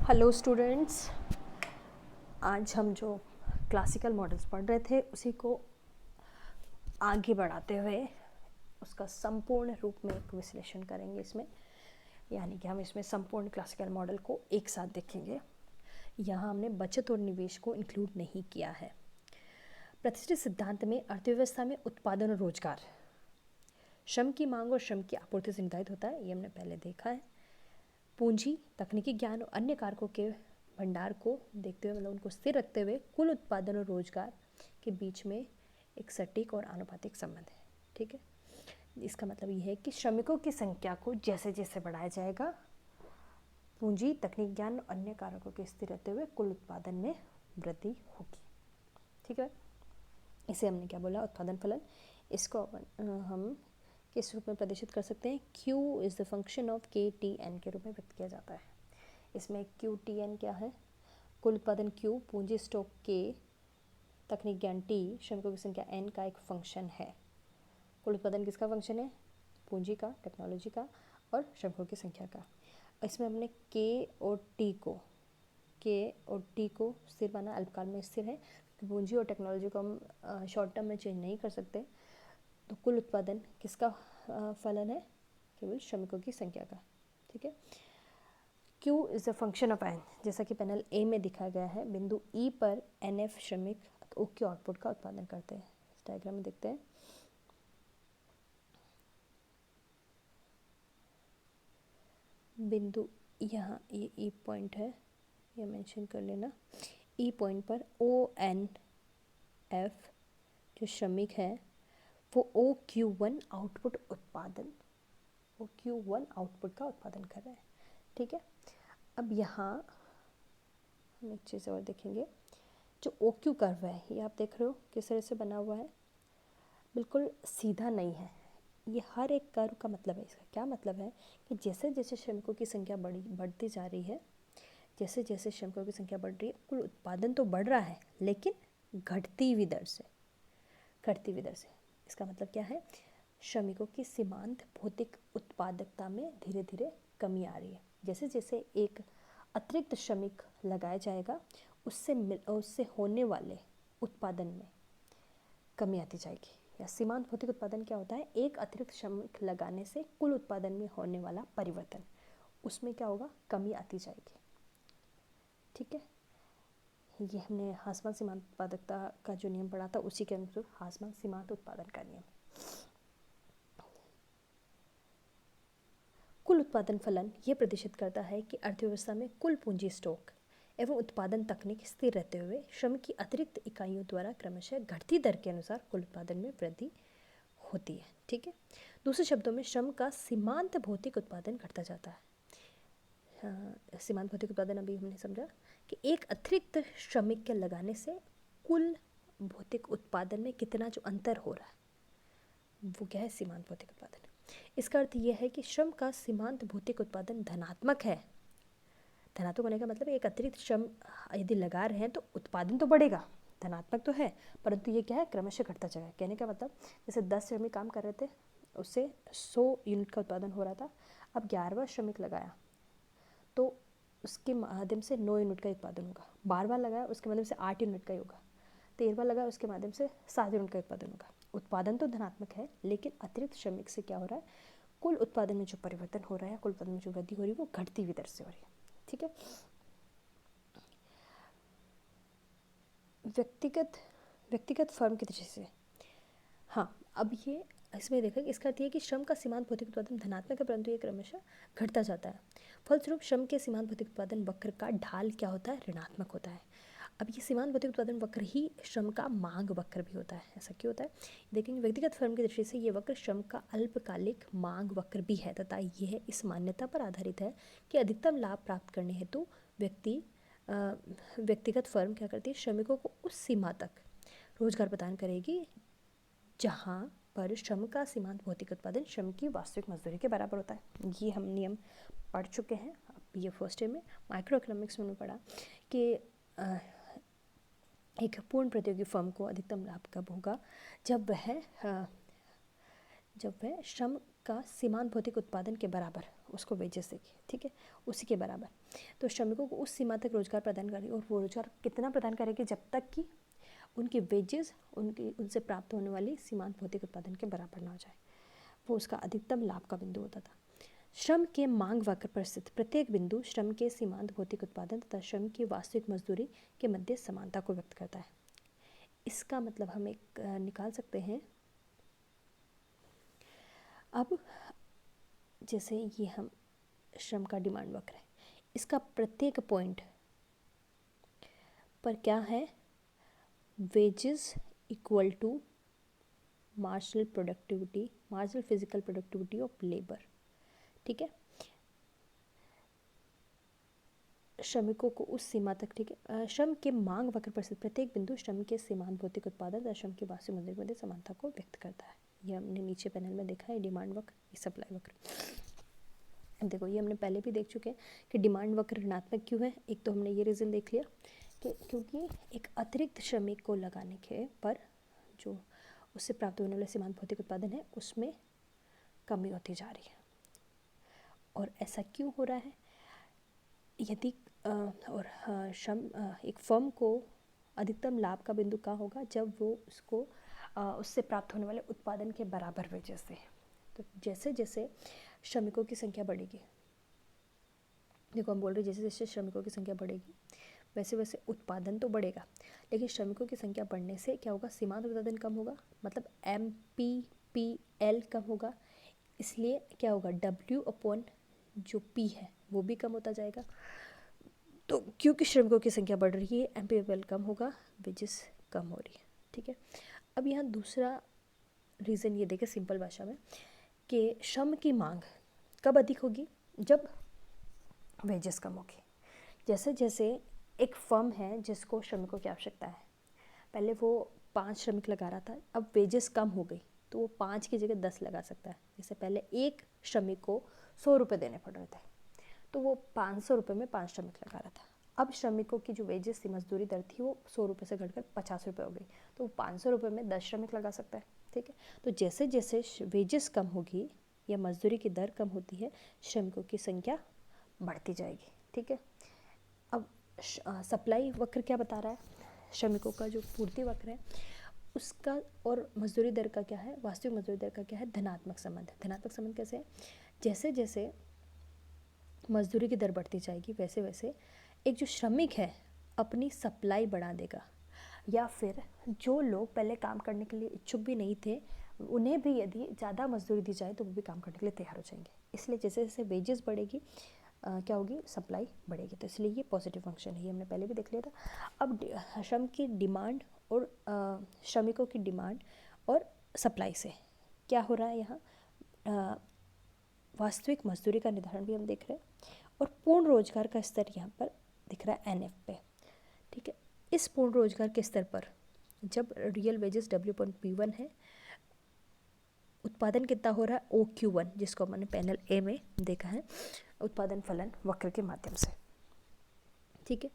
Hello students, आज हम जो क्लासिकल मॉडल्स पढ़ रहे थे उसी को आगे बढ़ाते हुए उसका संपूर्ण रूप में एक विश्लेषण करेंगे इसमें, यानी कि हम इसमें संपूर्ण क्लासिकल मॉडल को एक साथ देखेंगे। यहाँ हमने बचत और निवेश को इंक्लूड नहीं किया है। प्रतिष्ठित सिद्धांत में अर्थव्यवस्था में उत्पादन और रोजगार, श्रम की मांग और श्रम की आपूर्ति से निर्धारित होता है, ये हमने पहले देखा है। पूंजी, तकनीकी ज्ञान और अन्य कारकों के भंडार को देखते हुए, मतलब उनको स्थिर रखते हुए, कुल उत्पादन और रोजगार के बीच में एक सटीक और आनुपातिक संबंध है। ठीक है, इसका मतलब ये है कि श्रमिकों की संख्या को जैसे जैसे बढ़ाया जाएगा, पूंजी, तकनीक ज्ञान और अन्य कारकों के स्थिर रहते हुए कुल उत्पादन में वृद्धि होगी। ठीक है, इसे हमने क्या बोला, उत्पादन फलन। इसको हम किस रूप में प्रदर्शित कर सकते हैं? Q is the function of KTN के रूप में व्यक्त किया जाता है। इसमें QTN क्या है? कुल उत्पादन Q, पूंजी स्टॉक K, तकनीक ज्ञान T, श्रमिकों की संख्या N का एक फंक्शन है। कुल उत्पादन किसका फंक्शन है? पूंजी का, टेक्नोलॉजी का और श्रमिकों की संख्या का। इसमें हमने K और T को स्थिर माना, अल्पकाल में स्थिर है। पूंजी और टेक्नोलॉजी को हम शॉर्ट टर्म में चेंज नहीं कर सकते, तो कुल उत्पादन किसका फलन है? केवल श्रमिकों की संख्या का। ठीक है, Q is a function of N, जैसा कि पैनल A में दिखाया गया है। बिंदु E पर NF श्रमिक OQ आउटपुट का उत्पादन करते हैं। इस डायग्राम में देखते हैं। बिंदु यहाँ ये E पॉइंट है, ये मेंशन कर लेना। E पॉइंट पर ONF जो श्रमिक है वो OQ1 आउटपुट आउटपुट का उत्पादन कर रहे हैं। ठीक है, अब यहाँ हम एक चीज़ और देखेंगे। जो OQ कर्व है, ये आप देख रहे हो किस तरह से बना हुआ है, बिल्कुल सीधा नहीं है। ये हर एक कर्व का मतलब है, इसका क्या मतलब है कि जैसे जैसे श्रमिकों की संख्या बढ़ती जा रही है, जैसे जैसे श्रमिकों की संख्या बढ़ रही है, कुल उत्पादन तो बढ़ रहा है लेकिन घटती हुई दर से। इसका मतलब क्या है? श्रमिकों की सीमांत भौतिक उत्पादकता में धीरे धीरे कमी आ रही है। जैसे जैसे एक अतिरिक्त श्रमिक लगाया जाएगा, उससे होने वाले उत्पादन में कमी आती जाएगी। या सीमांत भौतिक उत्पादन क्या होता है? एक अतिरिक्त श्रमिक लगाने से कुल उत्पादन में होने वाला परिवर्तन, उसमें क्या होगा? कमी आती जाएगी। ठीक है, ये हमने हासमान सीमांत उत्पादकता का जो नियम पढ़ा था, उसी के अनुसार हासमान सीमांत उत्पादन का नियम। कुल उत्पादन फलन ये प्रदर्शित करता है कि अर्थव्यवस्था में कुल पूंजी स्टॉक एवं उत्पादन तकनीक स्थिर रहते हुए श्रम की अतिरिक्त इकाइयों द्वारा क्रमशः घटती दर के अनुसार कुल उत्पादन में वृद्धि होती है। ठीक है, दूसरे शब्दों में श्रम का सीमांत भौतिक उत्पादन घटता जाता है। सीमांत भौतिक उत्पादन अभी हमने समझा कि एक अतिरिक्त श्रमिक के लगाने से कुल भौतिक उत्पादन में कितना जो अंतर हो रहा है, वो क्या है? सीमांत भौतिक उत्पादन। इसका अर्थ यह है कि श्रम का सीमांत भौतिक उत्पादन धनात्मक है। धनात्मक होने का मतलब एक अतिरिक्त श्रम यदि लगा रहे हैं तो उत्पादन तो बढ़ेगा, धनात्मक तो है, परंतु ये क्या है? क्रमशः घटता जाएगा। कहने का मतलब जैसे 10 श्रमिक काम कर रहे थे, उससे 100 यूनिट का उत्पादन हो रहा था। अब 11वां श्रमिक लगाया तो उसके माध्यम से 9 यूनिट का उत्पादन होगा। 12वां लगाया उसके माध्यम से 8 यूनिट का ही होगा। 13वां लगाया उसके माध्यम से 7 यूनिट का उत्पादन होगा। उत्पादन तो धनात्मक है, लेकिन अतिरिक्त श्रमिक से क्या हो रहा है? कुल उत्पादन में जो परिवर्तन हो रहा है, कुल उत्पादन में जो वृद्धि हो रही है, वो घटती हुई दर से हो रही है। ठीक है, व्यक्तिगत फर्म की दृष्टि से, हाँ, अब ये इसमें देखा कि इसका अर्थ है कि श्रम का सीमांत भौतिक उत्पादन धनात्मक है, परंतु ये क्रमशः घटता जाता है। फलस्वरूप श्रम के सीमांत भौतिक उत्पादन वक्र का ढाल क्या होता है? ऋणात्मक होता है। अब ये सीमांत भौतिक उत्पादन वक्र ही श्रम का मांग वक्र भी होता है। ऐसा क्यों होता है? देखेंगे, व्यक्तिगत फर्म की दृष्टि से ये वक्र श्रम का अल्पकालिक मांग वक्र भी है, तथा यह इस मान्यता पर आधारित है कि अधिकतम लाभ प्राप्त करने हेतु व्यक्तिगत फर्म क्या करती है? श्रमिकों को उस सीमा तक रोजगार प्रदान करेगी जहाँ पर श्रम का सीमांत भौतिक उत्पादन श्रम की वास्तविक मजदूरी के बराबर होता है। ये हम नियम पढ़ चुके हैं। अब ये फर्स्ट ईयर में माइक्रो इकोनॉमिक्स में पढ़ा कि एक पूर्ण प्रतियोगी फर्म को अधिकतम लाभ कब होगा? जब वह श्रम का सीमांत भौतिक उत्पादन के बराबर उसको वेजेस देखिए, ठीक है, उसी के बराबर। तो श्रमिकों को उस सीमा तक रोजगार प्रदान करेगी, और वो रोजगार कितना प्रदान करेगी, जब तक कि उनकी वेजेस उनसे प्राप्त होने वाली सीमांत भौतिक उत्पादन के बराबर ना हो जाए। वो उसका अधिकतम लाभ का बिंदु होता था। श्रम के मांग वक्र पर स्थित प्रत्येक बिंदु श्रम के सीमांत भौतिक उत्पादन तथा श्रम की वास्तविक मजदूरी के मध्य समानता को व्यक्त करता है। इसका मतलब हम एक निकाल सकते हैं। अब जैसे ये हम श्रम का डिमांड वक्र है, इसका प्रत्येक पॉइंट पर क्या है, wages equal to marginal productivity, marginal physical productivity of labour, ठीक है, श्रमिकों को उस सीमा तक, ठीक है, श्रम के मांग वक्र पर स्थित प्रत्येक बिंदु श्रम के सीमांत भौतिक उत्पादन तथा श्रम की वास्तविक मजदूरी के मध्य समानता को व्यक्त करता है। ये हमने नीचे पैनल में देखा है, डिमांड वक्र, ये सप्लाई वक्र। अब देखो, ये हमने पहले भी देख चुके हैं कि डिमांड वक्र ऋणात्मक क्यों है। एक तो हमने ये रीज़न देख लिया कि क्योंकि एक अतिरिक्त श्रमिक को लगाने के पर जो उससे प्राप्त होने वाले सीमांत भौतिक उत्पादन है उसमें कमी होती जा रही है। और ऐसा क्यों हो रहा है, यदि श्रम एक फर्म को अधिकतम लाभ का बिंदु कहाँ होगा, जब वो उसको उससे प्राप्त होने वाले उत्पादन के बराबर वेजेस दे। तो जैसे जैसे श्रमिकों की संख्या बढ़ेगी, देखो हम बोल रहे हैं जैसे जैसे श्रमिकों की संख्या बढ़ेगी वैसे वैसे उत्पादन तो बढ़ेगा, लेकिन श्रमिकों की संख्या बढ़ने से क्या होगा, सीमांत उत्पादन कम होगा, मतलब MPPL कम होगा, इसलिए क्या होगा, W अपॉन जो P है वो भी कम होता जाएगा। तो क्योंकि श्रमिकों की संख्या बढ़ रही है, MPPL कम होगा, वेजेस कम हो रही है, ठीक है। अब यहाँ दूसरा रीज़न ये देखें सिंपल भाषा में कि श्रम की मांग कब अधिक होगी, जब वेजेस कम होगी। जैसे जैसे एक फर्म है जिसको श्रमिकों की आवश्यकता है, पहले वो 5 श्रमिक लगा रहा था, अब वेजेस कम हो गई तो वो 5 की जगह 10 लगा सकता है। जैसे पहले एक श्रमिक को 100 रुपये देने पड़ रहे थे, तो वो 500 रुपये में 5 श्रमिक लगा रहा था। अब श्रमिकों की जो वेजेस थी, मजदूरी दर थी, वो 100 रुपये से घटकर 50 रुपये हो गई, तो वो 500 रुपये में 10 श्रमिक लगा सकता है, ठीक है। तो जैसे जैसे वेजेस कम होगी या मजदूरी की दर कम होती है, श्रमिकों की संख्या बढ़ती जाएगी, ठीक है। अब सप्लाई वक्र क्या बता रहा है, श्रमिकों का जो पूर्ति वक्र है उसका और मजदूरी दर का क्या है, वास्तविक मजदूरी दर का क्या है, धनात्मक संबंध है। धनात्मक संबंध कैसे है, जैसे जैसे मजदूरी की दर बढ़ती जाएगी वैसे वैसे एक जो श्रमिक है अपनी सप्लाई बढ़ा देगा, या फिर जो लोग पहले काम करने के लिए इच्छुक भी नहीं थे उन्हें भी यदि ज़्यादा मजदूरी दी जाए तो वो भी काम करने के लिए तैयार हो जाएंगे। इसलिए जैसे जैसे वेजेस बढ़ेगी क्या होगी, सप्लाई बढ़ेगी, तो इसलिए ये पॉजिटिव फंक्शन है, ये हमने पहले भी देख लिया था। अब श्रम की डिमांड और श्रमिकों की डिमांड और सप्लाई से क्या हो रहा है, यहाँ वास्तविक मजदूरी का निर्धारण भी हम देख रहे हैं, और पूर्ण रोजगार का स्तर यहाँ पर दिख रहा है NF पे, ठीक है। इस पूर्ण रोजगार के स्तर पर जब रियल वेजेस W/P1 है, उत्पादन कितना हो रहा है OQ1, जिसको मैंने पैनल A में देखा है उत्पादन फलन वक्र के माध्यम से, ठीक है।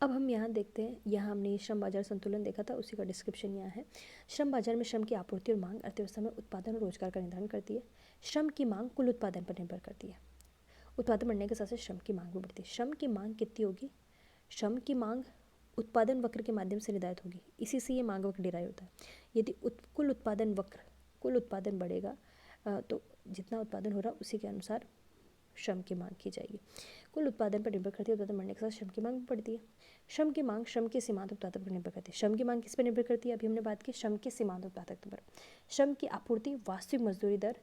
अब हम यहाँ देखते हैं, यहाँ हमने श्रम बाजार संतुलन देखा था, उसी का डिस्क्रिप्शन यहाँ है। श्रम बाजार में श्रम की आपूर्ति और मांग अर्थव्यवस्था में उत्पादन और रोजगार का निर्धारण करती है। श्रम की मांग कुल उत्पादन पर निर्भर करती है। उत्पादन बढ़ने के साथ साथ श्रम की मांग भी बढ़ती है। श्रम की मांग कितनी होगी, श्रम की मांग उत्पादन वक्र के माध्यम से निर्धारित होगी, इसी से ये मांग वक्र डिराइव होता है। यदि कुल उत्पादन बढ़ेगा तो जितना उत्पादन हो रहा है उसी के अनुसार श्रम की मांग की जाएगी। कुल उत्पादन पर निर्भर करती है, उत्पादन बढ़ने के साथ श्रम की मांग बढ़ती है। श्रम की मांग श्रम के सीमांत उत्पादक पर निर्भर करती है। श्रम की मांग किस पर निर्भर करती है, अभी हमने बात की श्रम के सीमांत उत्पादक पर। श्रम की आपूर्ति वास्तविक मजदूरी दर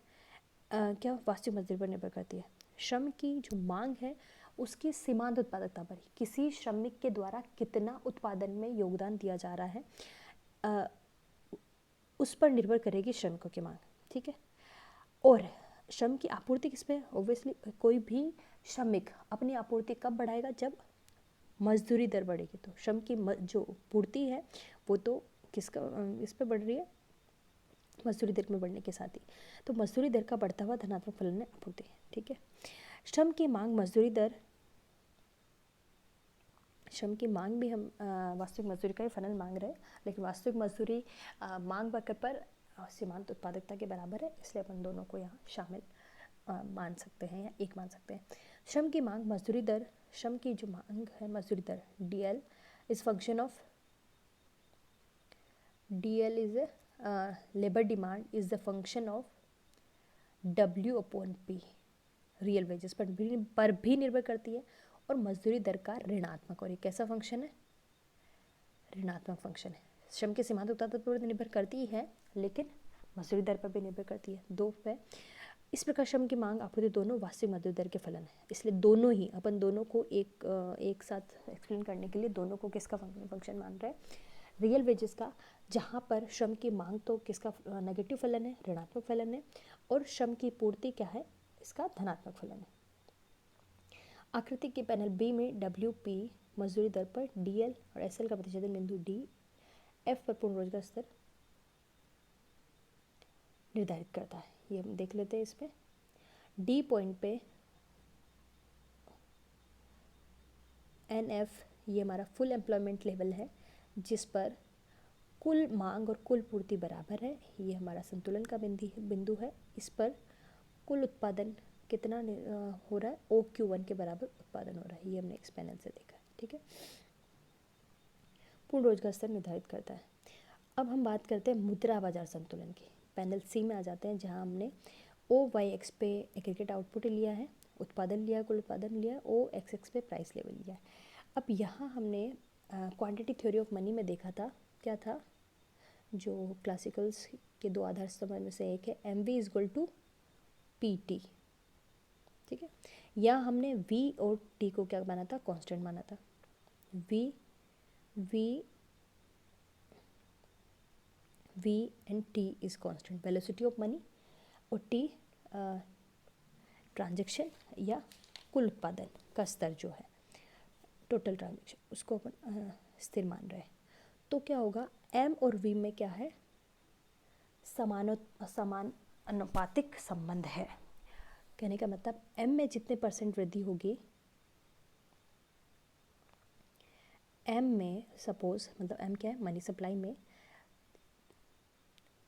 क्या वास्तविक मजदूरी पर निर्भर करती है। श्रम की जो मांग है उसकी सीमांत उत्पादकता पर, किसी श्रमिक के द्वारा कितना उत्पादन में योगदान दिया जा रहा है उस पर निर्भर करेगी श्रमिकों की मांग, ठीक है। और श्रम की आपूर्ति किस पे, ऑब्वियसली कोई भी श्रमिक अपनी आपूर्ति कब बढ़ाएगा, जब मजदूरी दर बढ़ेगी। तो श्रम की जो पूर्ति है वो तो किसका इस पे बढ़ रही है, मजदूरी दर में बढ़ने के साथ ही। तो मजदूरी दर का बढ़ता हुआ धनात्मक फलन है आपूर्ति, ठीक है। श्रम की मांग मजदूरी दर, श्रम की मांग भी हम वास्तविक मजदूरी का ही फलन मांग रहे हैं, लेकिन वास्तविक मजदूरी मांग वक्र पर सीमांत उत्पादकता के बराबर है, इसलिए अपन दोनों को यहाँ शामिल मान सकते हैं या एक मान सकते हैं। श्रम की मांग, मजदूरी दर, श्रम की जो मांग है मजदूरी दर DL is function of, DL is labour demand is the function of W/P, real wages पर भी निर्भर करती है, और मजदूरी दर का ऋणात्मक, और ये कैसा फंक्शन है, ऋणात्मक फंक्शन है। श्रम के सीमांत उत्पादन पर निर्भर करती है लेकिन मजदूरी दर पर भी निर्भर करती है, दो पे। इस प्रकार श्रम की मांग आपूर्ति दोनों वास्तविक मजदूरी दर के फलन है, इसलिए दोनों ही अपन दोनों को एक साथ एक्सप्लेन करने के लिए दोनों को किसका फंक्शन मान रहे हैं, रियल वेजेस का, जहाँ पर श्रम की मांग तो किसका नेगेटिव फलन है, ऋणात्मक फलन है, और श्रम की पूर्ति क्या है, इसका धनात्मक फलन है। आकृति के पैनल बी में WP मजदूरी दर पर DL और SL का प्रतिच्छेदन बिंदु D, F पर पूर्ण रोजगार स्तर निर्धारित करता है। ये हम देख लेते हैं। इसमें D पॉइंट पे NF ये हमारा फुल एम्प्लॉयमेंट लेवल है, जिस पर कुल मांग और कुल पूर्ति बराबर है, ये हमारा संतुलन का बिंदु है। इस पर कुल उत्पादन कितना हो रहा है, OQ1 के बराबर उत्पादन हो रहा है, ये हमने इस पैनल से देखा है, ठीक है। पूर्ण रोजगार स्तर निर्धारित करता है। अब हम बात करते हैं मुद्रा बाजार संतुलन की। पैनल C में आ जाते हैं, जहां हमने OYX पे एग्रीगेट आउटपुट लिया है, उत्पादन लिया, कुल उत्पादन लिया, OXX पे प्राइस लेवल लिया है। अब यहाँ हमने क्वांटिटी थ्योरी ऑफ मनी में देखा था, क्या था, जो क्लासिकल्स के दो आधार स्तंभ में से एक है, MV = PT, ठीक है। या हमने V और T को क्या माना था, कांस्टेंट माना था। V and T is constant, velocity of money, और T ट्रांजैक्शन या कुल उत्पादन का स्तर जो है, टोटल ट्रांजैक्शन, उसको अपन स्थिर मान रहे हैं। तो क्या होगा, M और V में क्या है, समान अनुपातिक संबंध है। कहने का मतलब M में जितने % वृद्धि होगी, M में सपोज, मतलब M क्या है, मनी सप्लाई में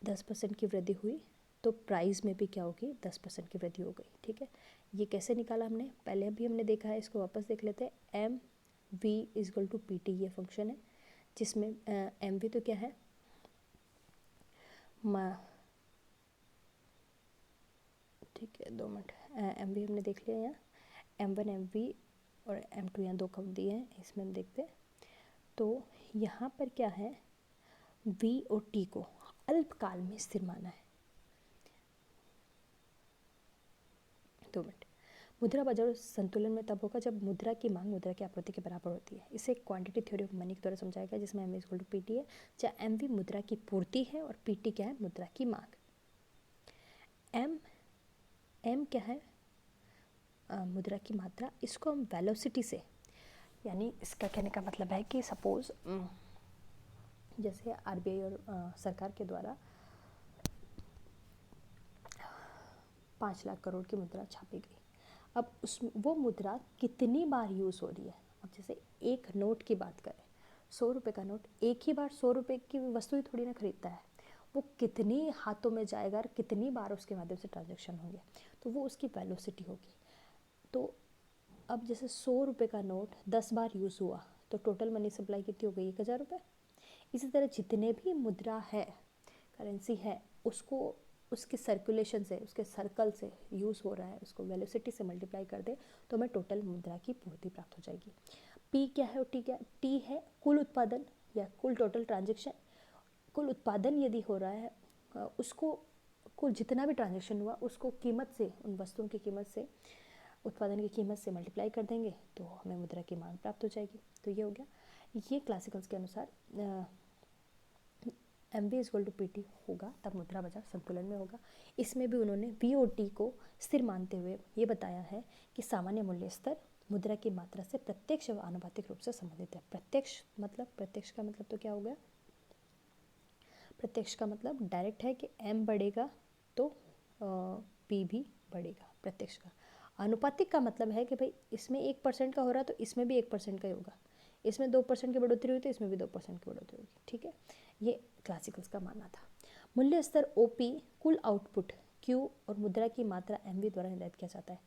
10% की वृद्धि हुई, तो प्राइस में भी क्या होगी, 10% की वृद्धि हो गई, ठीक है। ये कैसे निकाला हमने, पहले भी हमने देखा है, इसको वापस देख लेते हैं। MV = PT ये फंक्शन है, जिसमें MV तो क्या है, ठीक है, 2 मिनट, MV हमने देख लिया यहाँ, M1 MV और M2 यहाँ 2 कम दिए हैं, इसमें हम देखते हैं। तो यहाँ पर क्या है, V और T को अल्पकाल में स्थिर माना है। 2 मिनट। मुद्रा बाजार संतुलन में तब होगा जब मुद्रा की मांग मुद्रा की आपूर्ति के बराबर होती है। इसे क्वांटिटी थ्योरी ऑफ मनी के द्वारा समझाया गया, जिसमें MV = PT है, जहाँ MV मुद्रा की पूर्ति है और PT क्या है, मुद्रा की मांग। M क्या है, मुद्रा की मात्रा, इसको हम वेलोसिटी से, यानी इसका कहने का मतलब है कि सपोज जैसे RBI और सरकार के द्वारा 5 लाख करोड़ की मुद्रा छापी गई। अब वो मुद्रा कितनी बार यूज़ हो रही है। अब जैसे एक नोट की बात करें, 100 रुपये का नोट, एक ही बार 100 रुपये की वस्तु ही थोड़ी ना खरीदता है, वो कितनी हाथों में जाएगा और कितनी बार उसके माध्यम से ट्रांजैक्शन होंगे, तो वो उसकी वेलोसिटी होगी। तो अब जैसे 100 रुपये का नोट 10 बार यूज़ हुआ, तो टोटल मनी सप्लाई कितनी हो गई, 1000 रुपये। इसी तरह जितने भी मुद्रा है, करेंसी है, उसको उसके सर्कुलेशन से, उसके सर्कल से यूज़ हो रहा है, उसको वेलोसिटी से मल्टीप्लाई कर दे तो हमें टोटल मुद्रा की पूर्ति प्राप्त हो जाएगी। P क्या है और T क्या है, T है कुल उत्पादन या कुल टोटल ट्रांजैक्शन। कुल उत्पादन यदि हो रहा है, उसको कुल जितना भी ट्रांजैक्शन हुआ उसको कीमत से, उन वस्तुओं की कीमत से, उत्पादन की कीमत से मल्टीप्लाई कर देंगे तो हमें मुद्रा की मांग प्राप्त हो जाएगी। तो ये हो गया। ये क्लासिकल्स के अनुसार MV = PT होगा, तब मुद्रा बाजार संतुलन में होगा। इसमें भी उन्होंने V और T को स्थिर मानते हुए ये बताया है कि सामान्य मूल्य स्तर मुद्रा की मात्रा से प्रत्यक्ष व आनुपातिक रूप से संबंधित है। प्रत्यक्ष का मतलब तो क्या हो गया, प्रत्यक्ष का मतलब डायरेक्ट है कि M बढ़ेगा तो P भी बढ़ेगा, प्रत्यक्ष का। आनुपातिक का मतलब है कि भाई इसमें 1% का हो रहा है तो इसमें भी 1% का ही होगा, इसमें 2% की बढ़ोतरी हुई तो इसमें भी 2% की बढ़ोतरी होगी, ठीक है। ये क्लासिकल्स का मानना था। मूल्य स्तर OP कुल आउटपुट क्यू और मुद्रा की मात्रा एम वी द्वारा निर्धारित किया जाता है।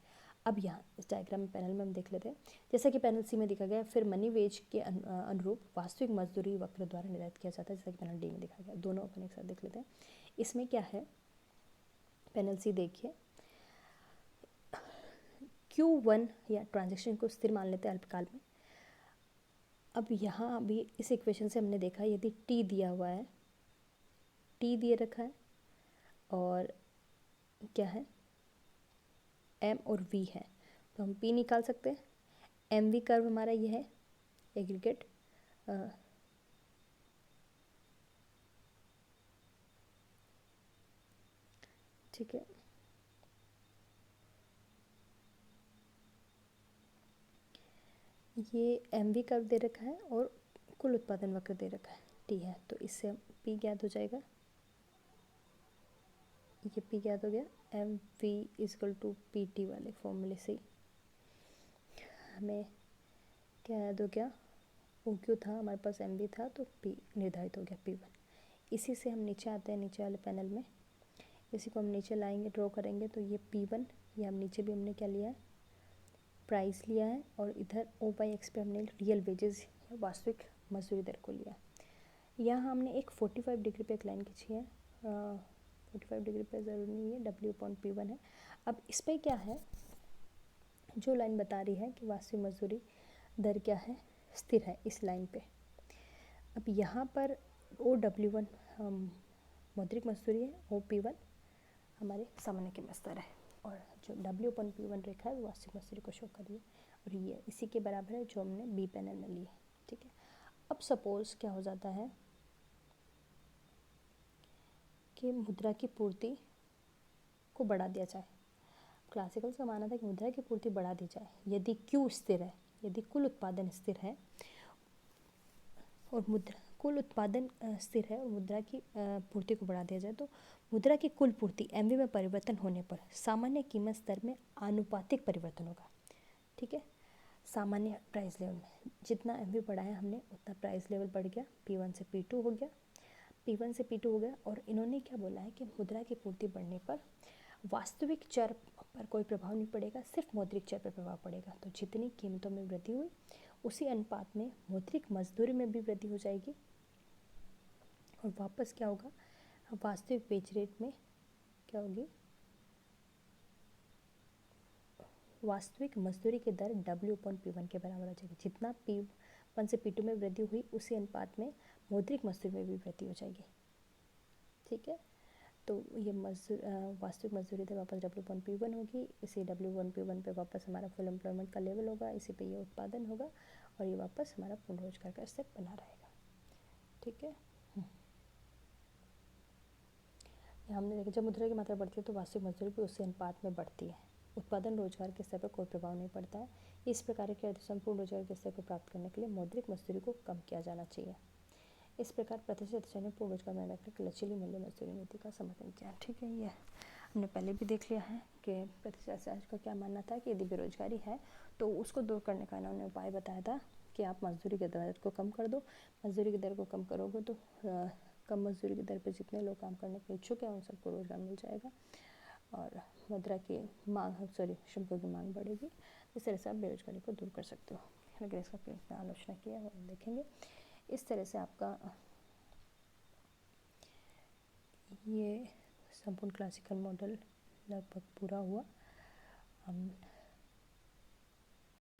अब यहाँ इस डायग्राम में पैनल में हम देख लेते हैं, जैसा कि पैनल सी में दिखा गया, फिर मनी वेज के अनुरूप वास्तविक मजदूरी वक्र द्वारा निर्धारित किया जाता है, जैसा कि पैनल डी में दिखा गया। दोनों अपन एक साथ देख लेते हैं। इसमें क्या है, पैनल सी देखिए, Q1 या ट्रांजेक्शन को स्थिर मान लेते हैं अल्पकाल में। अब यहाँ अभी इस इक्वेशन से हमने देखा, यदि T दिया हुआ है, T दिए रखा है और क्या है, M और V है, तो हम P निकाल सकते हैं। MV कर्व हमारा ये है एग्रीगेट ठीक है। ये MV कर्व दे रखा है और कुल उत्पादन वक्र दे रखा है T है, तो इससे P ज्ञात हो जाएगा। ये P ज्ञात हो गया, MV इजकल टू PT वाले फॉर्मूले से हमें क्या याद हो गया, OQ था हमारे पास, MV था, तो P निर्धारित हो गया P1। इसी से हम नीचे आते हैं, नीचे वाले पैनल में इसी को हम नीचे लाएंगे, ड्रॉ करेंगे, तो ये P1, ये हम नीचे भी हमने क्या लिया है, प्राइस लिया है, और इधर O/X पे हमने रियल वेजेस या वास्तविक मजदूरी दर को लिया है। यहाँ हमने एक 45 डिग्री पे एक लाइन खींची है, 45 डिग्री पे ज़रूरी नहीं है, W/P1 है। अब इस पर क्या है, जो लाइन बता रही है कि वास्तविक मजदूरी दर क्या है, स्थिर है इस लाइन पे। अब यहाँ पर OW1 मौद्रिक मजदूरी है, OP1 हमारे सामान्य कीमत स्तर है, और जो W/P1 रेखा है वो वास्तविक मजदूरी को शो कर रही है, और ये इसी के बराबर है जो हमने बी पैनल में ली है। ठीक है, अब सपोज क्या हो जाता है कि मुद्रा की पूर्ति को बढ़ा दिया जाए। क्लासिकल्स का मानना था कि मुद्रा की पूर्ति बढ़ा दी जाए यदि Q स्थिर है, यदि कुल उत्पादन स्थिर है और कुल उत्पादन स्थिर है और मुद्रा की पूर्ति को बढ़ा दिया जाए, तो मुद्रा की कुल पूर्ति MV में परिवर्तन होने पर सामान्य कीमत स्तर में आनुपातिक परिवर्तन होगा। ठीक है, सामान्य प्राइस लेवल में जितना MV बढ़ाया हमने उतना प्राइस लेवल बढ़ गया, P1 से P2 हो गया, P1 से P2 हो गया। और इन्होंने क्या बोला है कि मुद्रा की पूर्ति बढ़ने पर वास्तविक चर पर कोई प्रभाव नहीं पड़ेगा, सिर्फ मौद्रिक चर पर प्रभाव पड़ेगा। तो जितनी कीमतों में वृद्धि हुई उसी अनुपात में मौद्रिक मजदूरी में भी वृद्धि हो जाएगी, और वापस क्या होगा, वास्तविक वेज रेट में क्या होगी, वास्तविक मजदूरी की दर W/P1 के बराबर हो जाएगी। जितना P1 से P2 में वृद्धि हुई उसी अनुपात में मौद्रिक मजदूरी में भी वृद्धि हो जाएगी। ठीक है, तो ये वास्तविक मजदूरी दर वापस W/P1 होगी, इसी W/P1 पे वापस हमारा फुल एम्प्लॉयमेंट का लेवल होगा, इसी पे ये उत्पादन होगा, और ये वापस हमारा पूर्ण रोजगार का स्तर बना रहेगा। ठीक है, हमने देखा जब मुद्रा की मात्रा बढ़ती है तो वास्तविक मजदूरी भी उसी अनुपात में बढ़ती है, उत्पादन रोजगार के स्तर पर कोई प्रभाव नहीं पड़ता है। इस प्रकार के संपूर्ण रोजगार के स्तर को प्राप्त करने के लिए मौद्रिक मजदूरी को कम किया जाना चाहिए। इस प्रकार प्रतिशत अतिशय ने पूर्ण रोजगार में रखने के लचीली मूल्य मजदूरी नीति का समर्थन किया। ठीक है, ये हमने पहले भी देख लिया है कि प्रतिशत अतिशय का क्या मानना था कि यदि बेरोजगारी है तो उसको दूर करने का इन्होंने उपाय बताया था कि आप मजदूरी की दर को कम कर दो। मजदूरी की दर को कम करोगे तो कम मजदूरी की दर पर जितने लोग काम करने के इच्छुक हैं उन सबको रोजगार मिल जाएगा, और मुद्रा की मांग श्रमिकों की मांग बढ़ेगी। इस तरह से आप बेरोजगारी को दूर कर सकते हो। अगर इसका आलोचना किया है वो देखेंगे। इस तरह से आपका ये संपूर्ण क्लासिकल मॉडल लगभग पूरा हुआ। हम